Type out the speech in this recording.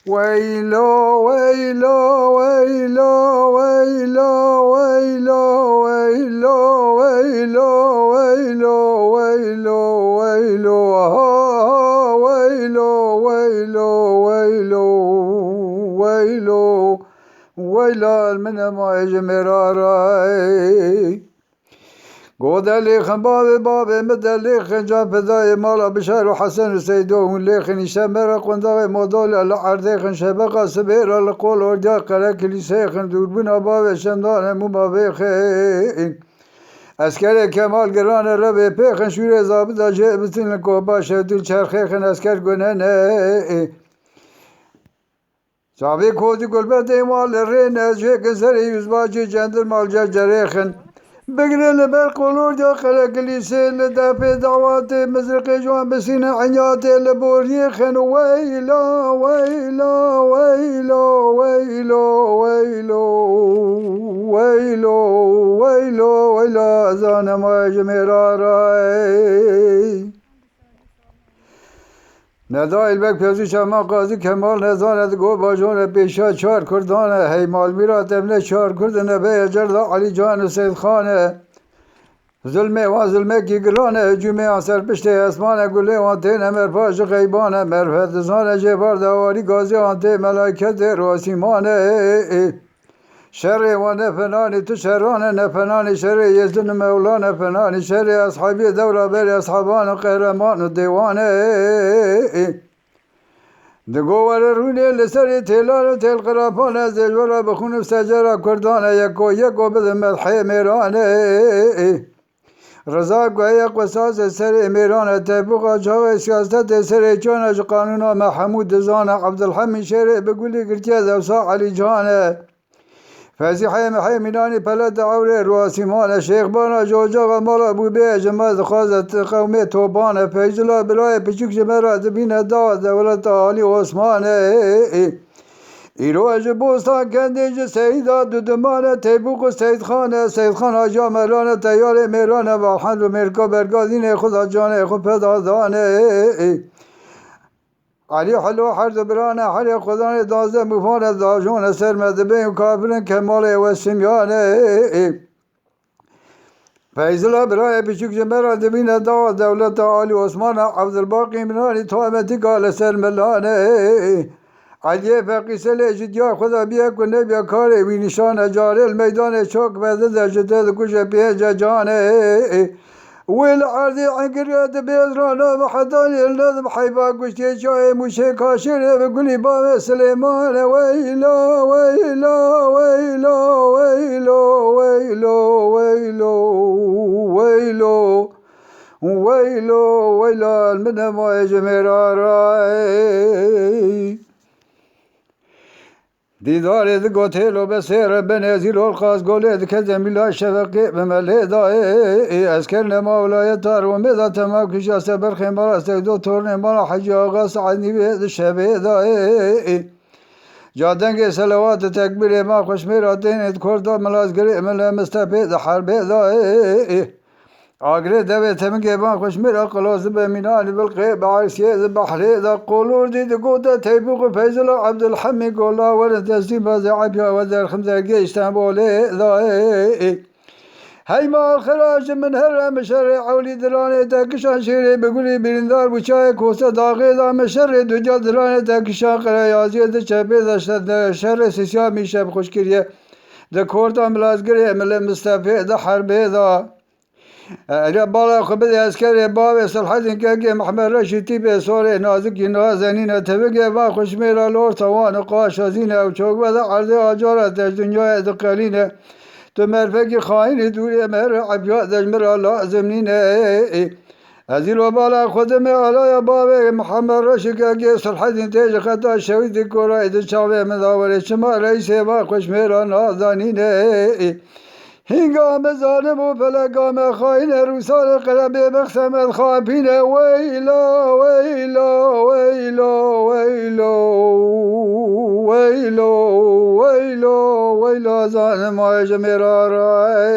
ويلو ويلو ويلو ويلو ويلو ويلو ويلو ويلو ويلو ويلو ويلو ويلو ويلو ويلو ويلو من ما جمراراي قود ليخن باب مدى ليخن جاب فداي مالا بشار وحسن وسيدوه ليخن يشمر قنداغي مودول العرديخن شبقى سبير القول ورجا قرى كليسيخن دوربنا باب شندان مبابيخين اسكر كمال گران ربي بيخن شوري زابدا جيبتن لكو باشا دل چرخيخن اسكر گننه صابي كودي قلبت مال الرين جيك زري يزباجي جندر مال جريخن بقرل بالقلور جا خلق لسيل دافي دعواتي مزرقي جوان بسينا عنياتي لبوريخن ويلا ويلا ويلا ويلا ويلا ويلا ويلا ويلا زانا ما جميراراي ندای البک پیازی شما قاضی کمال نزاند گو باجون پیشا چار کردانه هی مال میرات ابن چار کردنه به اجرد علی جان سید خانه ظلمه و ظلمه کی گرانه جمعه اثر پشت اسمانه گله وانته نمر پاش غیبانه مرفت زانه جبار دواری گازی وانته ملائکت راسیمانه شر و نفنانی تو شرانه نفنانی شر یزدن مولا نفنانی شر اصحابی دوره بر اصحابان و قهرمان و دیوانه دگوور رونه لسر تیلان و تیل قرافانه زجوره بخون سجره کردانه یکو یکو بده مدحی میرانه رضا گوی قصاص سر میرانه تبقى جاوه سیاست سر چانه قانونا محمود زانه عبدالحمید شر بگولی گرتیه دوسا علی جانه فزیحه محیمینانی پلد عوره رواسیمان شیخ بانا جوجا مال ابو بی جماعت خوازت قومی توبانه فیجلا بلای پچک جمرات بین داد دولت عالی عثمانه ایرو اجبوستان کندیج سیدا دودمانه تیبوک سید خان آجا مرانه تیار میرانه و حل و مرکا برگازین خدا جانه خود پدادانه علی حلو حرد برانه حلی خدانه دازه مفانه داجون سرمده بین کابرن کماله و سمیانه فیضلا برای پیچک جمعه دبین دولت عالی عثمان عبدالباقی منانی طامتی قال سرملانه علی فقیسه لیجدیا خدا بیا کنه بیا کاره وی نشانه جاره المیدان چوک بده در جده کشه پیج جانه والعرض عن قرية بيزرانا بحضاني النظم حيبا قشتي جاي مشي كاشر بقولي بابا سليمان ويلو ويلو ويلو ويلو ويلو ويلو ويلو ويلو ويلو المنى ما جميراراي دیدار گوتل و بسیر بنزیر الخاص گولد که زمیلا شفقی بمله دای اسکر نما ولایت و مدا تمام کجا سبر خمار است دو تور نما حج آقا سعدی به شبه دای جادنگ صلوات تکبیر ما خوشمیراتین کرد ملازگری مل مستفید حرب دای آگره دوی تمگه بان خوشمیر قلاز بمینانی بالقیب عرسیه بحری دا قولور دید گوده تیبوق فیزل عبدالحمی قولا ورد دستی بازی عبیا و در خمزه گیشتن بوله دای هی مال خراج من هر مشر عولی دلانه تکشان شیره بگولی بریندار بچای کوسه داغی دا مشر دو جا دلانه تکشان قریازی دا چپی دا شر سیسیا میشب خوشکریه دا کورتا ملازگری مل مستفی دا حربه دا بالا خبز اسکر باب صلحت که محمد رشیدی به سور نازک نازنین تبگه و خوشمیر لور توان قاشازین او چوک و عرض آجارت از دنیای دقلینه تو مرفق خاین دوری مر عبیات دجمر لازم نینه ازیل و بالا خودم علای باب محمد رشیدی که صلحت تیج خطا شوید کورای دچاوه مداوره شما رئیس و خوشمیر نازنینه هنگام ظالم و فلگام خاین روسال قلب بخسمت خوابین ویلا ویلا ویلا ویلا ویلا ویلا ویلا ظالم های جمیرارای